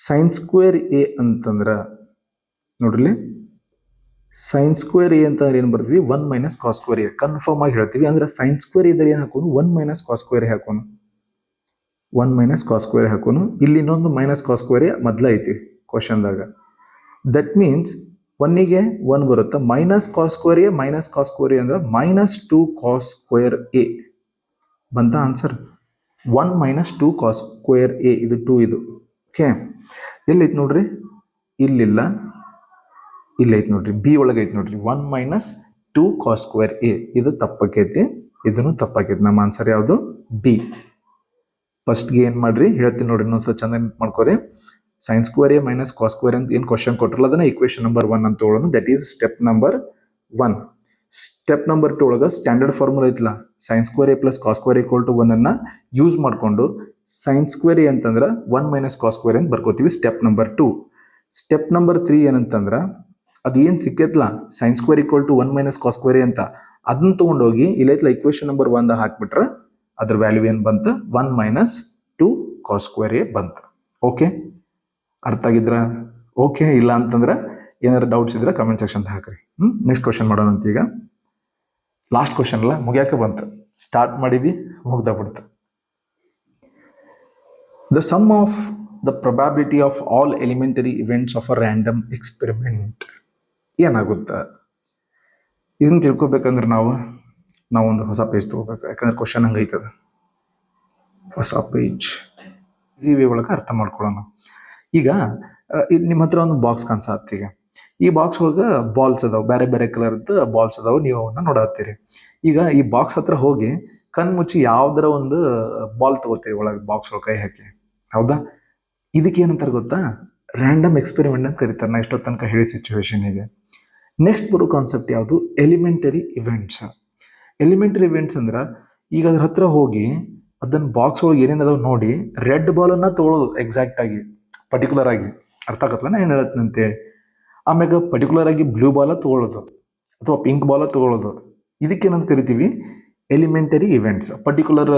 ಸೈನ್ ಸ್ಕ್ವೇರ್ ಎ ಅಂತಂದ್ರೆ ನೋಡ್ರಿ, ಸೈನ್ ಸ್ಕ್ವೇರ್ ಎ ಅಂತ ಏನು ಬರ್ತೀವಿ, 1 minus cos square A confirm ಆಗಿ ಹೇಳ್ತೀವಿ. ಅಂದ್ರೆ ಸೈನ್ ಸ್ಕ್ವೇರ್ ಇದ್ದಾಗ ಏನು ಹಾಕೋನು, 1 ಮೈನಸ್ ಕಾಸ್ ಸ್ಕ್ವೇರ್ ಎ ಹಾಕೋನು, 1 ಮೈನಸ್ ಕಾಸ್ ಸ್ಕ್ವೇರ್ ಎ ಹಾಕೋನು. ಇಲ್ಲಿ ಇನ್ನೊಂದು ಮೈನಸ್ ಕಾಸ್ ಸ್ಕ್ವೇರ್ ಎ ಮೊದಲ ಐತಿ ಕ್ವಶನ್ದಾಗ. ದಟ್ ಮೀನ್ಸ್ 1ಗೆ 1 ಬರುತ್ತೆ, ಮೈನಸ್ ಕಾಸ್ ಸ್ಕ್ವೇರ್ ಎ ಅಂದ್ರೆ ಮೈನಸ್ 2 ಕಾಸ್ ಸ್ಕ್ವೇರ್ ಎ ಬಂತ answer. 1 minus 2 cos square A, ಇದು 2 ಇದು. ಓಕೆ, ಎಲ್ಲೈತೆ ನೋಡ್ರಿ, ಇಲ್ಲಿಲ್ಲ, ಇಲ್ಲೈತೆ ನೋಡ್ರಿ, ಬಿ ಒಳಗೆ ಐತೆ ನೋಡ್ರಿ, 1 ಮೈನಸ್ 2 ಕಾಸ್ ಸ್ಕ್ವೇರ್ ಎ. ಇದು ತಪ್ಪಾಕೈತಿ, ಇದನ್ನು ತಪ್ಪಾಕೈತಿ. ನಮ್ಮ ಆನ್ಸರ್ ಯಾವುದು, ಬಿ. ಫಸ್ಟ್ಗೆ ಏನು ಮಾಡ್ರಿ ಹೇಳ್ತೀನಿ ನೋಡ್ರಿ, ಇನ್ನೊಂದ್ಸಲ ಚೆನ್ನಾಗಿ ಮಾಡ್ಕೋರಿ. Sine square A minus cos square ಅಂತ ಏನು ಕ್ವಶನ್ ಕೊಟ್ಟಿರಲ್ಲ, ಅದನ್ನ ಇಕ್ವೇಷನ್ ನಂಬರ್ 1 ಅಂತ ತೊಗೊಳ್ಳೋಣ. That is step number 1. Step number 2 ಒಳಗೆ ಸ್ಟ್ಯಾಂಡರ್ಡ್ ಫಾರ್ಮುಲಾ ಐತಲ್ಲ, sine square A plus cos square equal to 1 ಅನ್ನ ಯೂಸ್ ಮಾಡಿಕೊಂಡು ಸೈನ್ ಸ್ಕ್ವೇರ್ ಎ ಅಂತಂದ್ರೆ 1 ಮೈನಸ್ ಕಾಸ್ ಸ್ಕ್ವೇರ್ ಅಂತ ಬರ್ಕೋತೀವಿ. Step number 2. ಸ್ಟೆಪ್ ನಂಬರ್ 3 ಏನಂತಂದ್ರೆ, ಅದು ಏನು ಸಿಕ್ಕೈತಲ್ಲ sine square equal to 1 minus cos square A ಅಂತ, ಅದನ್ನ ತೊಗೊಂಡೋಗಿ ಇಲ್ಲೈತಲ್ಲ ಇಕ್ವೇಷನ್ ನಂಬರ್ 1 ಹಾಕ್ಬಿಟ್ರೆ ಅದ್ರ ವ್ಯಾಲ್ಯೂ ಏನು ಬಂತು, 1 ಮೈನಸ್ 2 ಕಾಸ್ ಸ್ಕ್ವೇರ್ ಎ ಬಂತು. ಓಕೆ, ಅರ್ಥ ಆಗಿದ್ರ? ಓಕೆ, ಇಲ್ಲ ಅಂತಂದ್ರೆ ಏನಾದ್ರು ಡೌಟ್ಸ್ ಇದ್ರೆ ಕಮೆಂಟ್ ಸೆಕ್ಷನ್ ಹಾಕ್ರಿ. ನೆಕ್ಸ್ಟ್ ಕ್ವಶನ್ ಮಾಡೋಣ ಅಂತ. ಈಗ ಲಾಸ್ಟ್ ಕ್ವಶನ್ ಅಲ್ಲ, ಮುಗಿಯಾಕೆ ಬಂತು. ಸ್ಟಾರ್ಟ್ ಮಾಡಿವಿ, ಮುಗ್ದ ಬಿಡ್ತು. The sum of the probability of all elementary events of a random experiment ಏನಾಗುತ್ತೆ? ಇದನ್ನ ತಿಳ್ಕೊಬೇಕಂದ್ರೆ ನಾವು ಒಂದು ಹೊಸ ಪೇಜ್ ತಗೋಬೇಕು, ಯಾಕಂದ್ರೆ ಕ್ವಶನ್ ಹಂಗೈತದ. ಹೊಸ ಪೇಜ್ ಈಸಿ ವೇ ಒಳಗೆ ಅರ್ಥ ಮಾಡ್ಕೊಳ್ಳೋಣ. ಈಗ ನಿಮ್ಮ ಹತ್ರ ಒಂದು ಬಾಕ್ಸ್ ಕಾಣಿಸತ್ತೆ. ಈಗ ಈ ಬಾಕ್ಸ್ ಒಳಗೆ ಬಾಲ್ಸ್ ಅದಾವೆ, ಬೇರೆ ಬೇರೆ ಕಲರ್ದು ಬಾಲ್ಸ್ ಅದಾವೆ, ನೀವು ಅವನ್ನ ನೋಡತ್ತೀರಿ. ಈಗ ಈ ಬಾಕ್ಸ್ ಹತ್ರ ಹೋಗಿ ಕಣ್ ಮುಚ್ಚಿ ಯಾವ್ದಾರ ಒಂದು ಬಾಲ್ ತಗೋತೀರಿ ಒಳಗೆ, ಬಾಕ್ಸ್ ಒಳಗೆ ಕೈ ಹಾಕಿ, ಹೌದಾ? ಇದಕ್ಕೆ ಏನಂತಾರೆ ಗೊತ್ತಾ? ರ್ಯಾಂಡಮ್ ಎಕ್ಸ್ಪೆರಿಮೆಂಟ್ ಅಂತ ಕರೀತಾರೆ. ನಾ ಇಷ್ಟೊತ್ತು ತನಕ ಹೇಳಿ ಸಿಚುವೇಶನ್ ಇದೆ. ನೆಕ್ಸ್ಟ್ ಬರೋ ಕಾನ್ಸೆಪ್ಟ್ ಯಾವುದು? Elementary events. ಎಲಿಮೆಂಟರಿ ಇವೆಂಟ್ಸ್ ಅಂದ್ರೆ ಈಗ ಅದ್ರ ಹತ್ರ ಹೋಗಿ ಅದನ್ನ ಬಾಕ್ಸ್ ಒಳಗೆ ಏನೇನದಾವ್ ನೋಡಿ ರೆಡ್ ಬಾಲನ್ನ ತಗೊಳ್ಳೋದು ಎಕ್ಸಾಕ್ಟ್ ಆಗಿ, ಪರ್ಟಿಕ್ಯುಲರ್ ಆಗಿ. ಅರ್ಥ ಆಗತ್ತಲ್ಲ ನಾ ಏನು ಹೇಳತ್ತೀನಿ ಅಂತೇಳಿ. ಆಮ್ಯಾಗ ಪರ್ಟಿಕ್ಯುಲರ್ ಆಗಿ ಬ್ಲೂ ಬಾಲ ತಗೊಳ್ಳೋದು ಅಥವಾ ಪಿಂಕ್ ಬಾಲ ತಗೊಳ್ಳೋದು, ಇದಕ್ಕೇನಂತ ಕರಿತೀವಿ? Elementary events. ಪರ್ಟಿಕ್ಯುಲರ್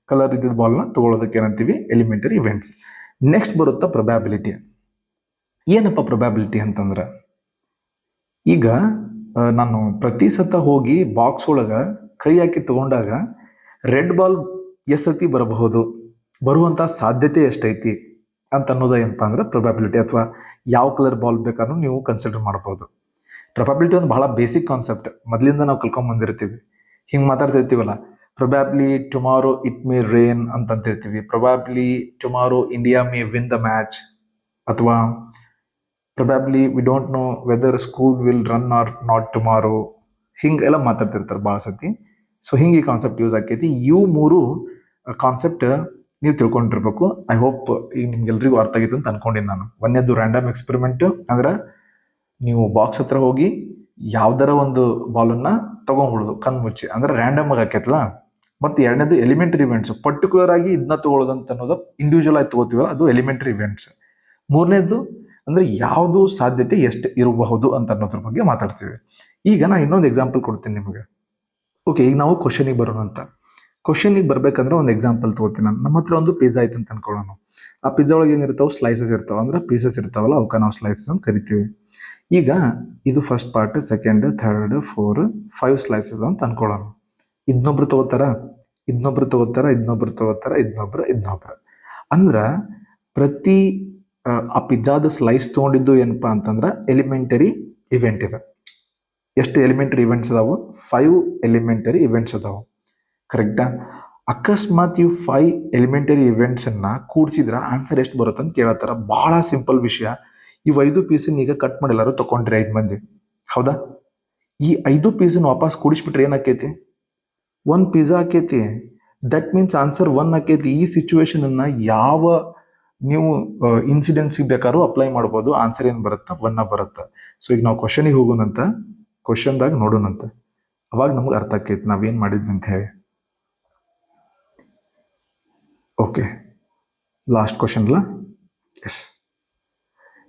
ಕಲರ್ ಇದ್ದಿದ್ದ ಬಾಲ್ನ ತಗೊಳ್ಳೋದಕ್ಕೆ ಏನಂತೀವಿ? Elementary events. ನೆಕ್ಸ್ಟ್ ಬರುತ್ತಾ ಪ್ರೊಬ್ಯಾಬಿಲಿಟಿ. ಏನಪ್ಪ ಪ್ರೊಬ್ಯಾಬಿಲಿಟಿ ಅಂತಂದ್ರೆ, ಈಗ ನಾನು ಪ್ರತಿ ಸತ ಹೋಗಿ ಬಾಕ್ಸ್ ಒಳಗೆ ಕೈ ಹಾಕಿ ತಗೊಂಡಾಗ ರೆಡ್ ಬಾಲ್ ಎಷ್ಟೈತಿ ಬರಬಹುದು, ಬರುವಂಥ ಸಾಧ್ಯತೆ ಎಷ್ಟೈತಿ ಅಂತ ಅನ್ನೋದು ಏನಪ್ಪ ಅಂದ್ರೆ ಪ್ರೊಬ್ಯಾಬಿಲಿಟಿ. ಅಥವಾ ಯಾವ ಕಲರ್ ಬಾಲ್ ಬೇಕಾದ್ರೂ ನೀವು ಕನ್ಸಿಡರ್ ಮಾಡ್ಬೋದು. ಪ್ರೊಬ್ಯಾಬಿಲಿಟಿ ಒಂದು ಬಹಳ ಬೇಸಿಕ್ ಕಾನ್ಸೆಪ್ಟ್, ಮೊದಲಿಂದ ನಾವು ಕಲ್ಕೊಂಡ್ಬಂದಿರ್ತೀವಿ. ಹಿಂಗೆ ಮಾತಾಡ್ತಿರ್ತೀವಲ್ಲ, probably tomorrow it may rain ಅಂತಂತಿರ್ತೀವಿ, probably tomorrow India may win the match, ಅಥವಾ probably we don't know whether school will run or not tomorrow. ಹಿಂಗೆಲ್ಲ ಮಾತಾಡ್ತಿರ್ತಾರೆ ಭಾಳ ಸತಿ. ಸೊ ಹಿಂಗೆ ಈ ಕಾನ್ಸೆಪ್ಟ್ ಯೂಸ್ ಆಕೈತಿ. ಇವು ಮೂರು ಕಾನ್ಸೆಪ್ಟ್ ನೀವು ತಿಳ್ಕೊಂಡಿರ್ಬೇಕು. ಐ ಹೋಪ್ ಈಗ ನಿಮ್ಗೆಲ್ರಿಗೂ ಅರ್ಥ ಆಗಿತ್ತು ಅಂತ ಅನ್ಕೊಂಡಿನಿ ನಾನು. ಒಂದೇದು ರ್ಯಾಂಡಮ್ ಎಕ್ಸ್ಪೆರಿಮೆಂಟ್ ಅಂದ್ರೆ ನೀವು ಬಾಕ್ಸ್ ಹತ್ರ ಹೋಗಿ ಯಾವ್ದಾರ ಒಂದು ಬಾಲನ್ನ ತಗೊಂಡ್ಬಿಡೋದು ಕಣ್ ಮುಚ್ಚಿ, ಅಂದ್ರೆ ರ್ಯಾಂಡಮ್ ಆಗಿ ಹಾಕೈತಲ್ಲ. ಮತ್ತು ಎರಡನೇದು ಎಲಿಮೆಂಟರಿ ಇವೆಂಟ್ಸ್, ಪರ್ಟಿಕ್ಯುಲರ್ ಆಗಿ ಇದನ್ನ ತಗೊಳ್ಳೋದು ಅಂತ ಅನ್ನೋದು ಇಂಡಿವಿಜುವಲ್ ಆಗಿ ತಗೋತೀವಲ್ಲ, ಅದು ಎಲಿಮೆಂಟರಿ ಇವೆಂಟ್ಸ್. ಮೂರನೇದು ಅಂದ್ರೆ ಯಾವುದು ಸಾಧ್ಯತೆ ಎಷ್ಟು ಇರಬಹುದು ಅಂತ ಅನ್ನೋದ್ರ ಬಗ್ಗೆ ಮಾತಾಡ್ತೀವಿ. ಈಗ ನಾ ಇನ್ನೊಂದು ಎಕ್ಸಾಂಪಲ್ ಕೊಡ್ತೀನಿ ನಿಮಗೆ. ಓಕೆ, ಈಗ ನಾವು ಕ್ವಶನಿಗೆ ಬರೋಣ ಅಂತ. ಕ್ವಶನಿಗೆ ಬರ್ಬೇಕಂದ್ರೆ ಒಂದು ಎಕ್ಸಾಂಪಲ್ ತಗೋತೀನಿ ನಾನು. ನಮ್ಮ ಹತ್ರ ಒಂದು ಪಿಜ್ಜಾ ಐತೆ ಅಂತ ಅನ್ಕೊಳ್ಳೋಣ. ಆ ಪಿಜ್ಜಾ ಒಳಗೆ ಏನಿರ್ತಾವೆ? ಸ್ಲೈಸಸ್ ಇರ್ತಾವೆ, ಅಂದ್ರೆ ಪೀಸಸ್ ಇರ್ತಾವಲ್ಲ, ಅವಕ್ಕೆ ನಾವು ಸ್ಲೈಸಸ್ ಅಂತ ಕರಿತೀವಿ. ಈಗ ಇದು first part, second, third, 4, 5 slices ಅಂತ ಅನ್ಕೊಳ್ಳೋಣ. ಇದನ್ನೊಬ್ರು ತಗೋತಾರ, ಇದನ್ನೊಬ್ರು ತಗೋತಾರ, ಇದನ್ನೊಬ್ರು ತಗೋತಾರ, ಇದನ್ನೊಬ್ರು. ಅಂದ್ರೆ ಪ್ರತಿ ಆ ಪಿಜ್ಜಾದ ಸ್ಲೈಸ್ ತೊಗೊಂಡಿದ್ದು ಏನಪ್ಪಾ ಅಂತಂದ್ರೆ ಎಲಿಮೆಂಟರಿ ಇವೆಂಟ್ ಇದೆ. ಎಷ್ಟು ಎಲಿಮೆಂಟರಿ ಇವೆಂಟ್ಸ್ ಅದಾವು? 5 ಎಲಿಮೆಂಟರಿ ಇವೆಂಟ್ಸ್ ಅದಾವು. ಕರೆಕ್ಟಾ? ಅಕಸ್ಮಾತ್ ಇವು 5 ಎಲಿಮೆಂಟರಿ ಇವೆಂಟ್ಸನ್ನು ಕೂಡಿಸಿದ್ರೆ ಆನ್ಸರ್ ಎಷ್ಟು ಬರುತ್ತೆ ಅಂತ ಕೇಳತ್ತಾರ. ಭಾಳ ಸಿಂಪಲ್ ವಿಷಯ. ಈ 5 ಪೀಸನ್ನ ಈಗ ಕಟ್ ಮಾಡಿ ಎಲ್ಲರೂ ತೊಗೊಂಡ್ರಿ 5 ಮಂದಿ, ಹೌದಾ? ಈ 5 ಪೀಸನ್ನು ವಾಪಸ್ ಕೂಡಿಸ್ಬಿಟ್ರೆ ಏನಾಕೈತಿ? 1 ಪಿಜ್ಜಾ ಆಕೈತಿ. ದಟ್ ಮೀನ್ಸ್ ಆನ್ಸರ್ 1 ಆಕೈತಿ. ಈ ಸಿಚುವೇಶನನ್ನು ಯಾವ ನೀವು ಇನ್ಸಿಡೆನ್ಸಿಗೆ ಬೇಕಾದ್ರೂ ಅಪ್ಲೈ ಮಾಡ್ಬೋದು. ಆನ್ಸರ್ ಏನು ಬರುತ್ತೆ? 1 ಬರುತ್ತೆ. ಸೊ ಈಗ ನಾವು ಕ್ವಶನಿಗೆ ಹೋಗೋಣಂತ, ಕ್ವಶನ್ದಾಗ ನೋಡೋಣಂತ, ಅವಾಗ ನಮ್ಗೆ ಅರ್ಥ ಆಕೈತಿ ನಾವೇನು ಮಾಡಿದ್ವಿ ಅಂತ ಹೇಳಿ. ಓಕೆ, ಲಾಸ್ಟ್ ಕ್ವಶನ್ ಅಲ್ಲ? Yes.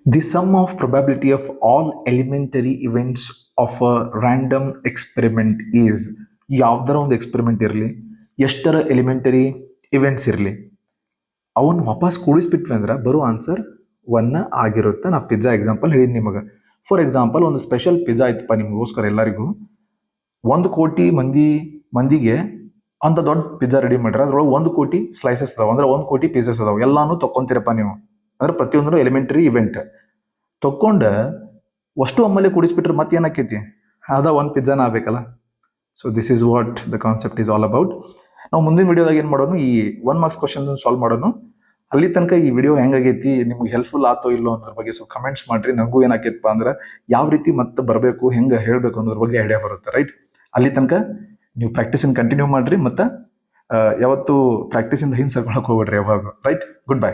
The sum of probability of all elementary events of a random experiment is. ಯಾವ್ದಾರ ಒಂದು ಎಕ್ಸ್ಪೆರಿಮೆಂಟ್ ಇರಲಿ, ಎಷ್ಟರ ಎಲಿಮೆಂಟರಿ ಇವೆಂಟ್ಸ್ ಇರಲಿ, ಅವನ್ನ ವಾಪಸ್ ಕೂಡಿಸ್ಬಿಟ್ವಿ ಅಂದ್ರೆ ಬರೋ ಆನ್ಸರ್ 1 ಆಗಿರುತ್ತೆ. ನಾ ಪಿಜ್ಜಾ ಎಕ್ಸಾಂಪಲ್ ಹೇಳಿದ್ ನಿಮಗೆ. ಫಾರ್ ಎಕ್ಸಾಂಪಲ್ ಒಂದು ಸ್ಪೆಷಲ್ ಪಿಜ್ಜಾ ಇತ್ತಪ್ಪ ನಿಮಗೋಸ್ಕರ ಎಲ್ಲರಿಗೂ. 1 ಕೋಟಿ ಮಂದಿಗೆ ಅಂತ ದೊಡ್ಡ ಪಿಜ್ಜಾ ರೆಡಿ ಮಾಡ್ರೆ ಅದ್ರೊಳಗೆ 1 ಕೋಟಿ ಸ್ಲೈಸಸ್ ಅದಾವೆ, ಅಂದ್ರೆ 1 ಕೋಟಿ ಪೀಸಸ್ ಅದಾವೆ. ಎಲ್ಲಾನು ತೊಗೊಂತೀರಪ್ಪ ನೀವು, ಅಂದ್ರೆ ಪ್ರತಿಯೊಂದು ಎಲಿಮೆಂಟರಿ ಇವೆಂಟ್ ತೊಗೊಂಡು ಅಷ್ಟು ಒಮ್ಮೆಲೆ ಕೂಡಿಸ್ಬಿಟ್ರೆ ಮತ್ತೆ ಏನಾಕೈತಿ? ಅದ 1 ಪಿಜ್ಜಾನ ಆಗ್ಬೇಕಲ್ಲ. So this is what the concept is all about. ನಾವು ಮುಂದಿನ ವಿಡಿಯೋದಾಗ ಏನು ಮಾಡೋಣ, ಈ 1 ಮಾರ್ಕ್ಸ್ ಕ್ವಶನ್ ಸಾಲ್ವ್ ಮಾಡೋಣ. ಅಲ್ಲಿ ತನಕ ಈ ವಿಡಿಯೋ ಹೆಂಗಾಗೈತಿ, ನಿಮ್ಗೆ ಹೆಲ್ಪ್ಫುಲ್ ಆತೋ ಇಲ್ಲೋ ಅನ್ನೋದ್ರ ಬಗ್ಗೆ ಸೊ ಕಮೆಂಟ್ಸ್ ಮಾಡ್ರಿ. ನನಗೂ ಏನಾಕೈತಪ್ಪ ಅಂದ್ರೆ ಯಾವ ರೀತಿ ಮತ್ತೆ ಬರಬೇಕು, ಹೆಂಗೆ ಹೇಳಬೇಕು ಅನ್ನೋದ್ರ ಬಗ್ಗೆ ಐಡಿಯಾ ಬರುತ್ತೆ, ರೈಟ್? ಅಲ್ಲಿ ತನಕ ನೀವು ಪ್ರಾಕ್ಟೀಸನ್ನು ಕಂಟಿನ್ಯೂ ಮಾಡಿರಿ. ಮತ್ತು ಯಾವತ್ತು ಪ್ರಾಕ್ಟೀಸಿಂದ ಹಿಂದೆ ಸರ್ಕೊಳಕ್ಕೆ ಹೋಗ್ಬಿಡ್ರಿ ಯಾವಾಗ, ರೈಟ್? Good bye.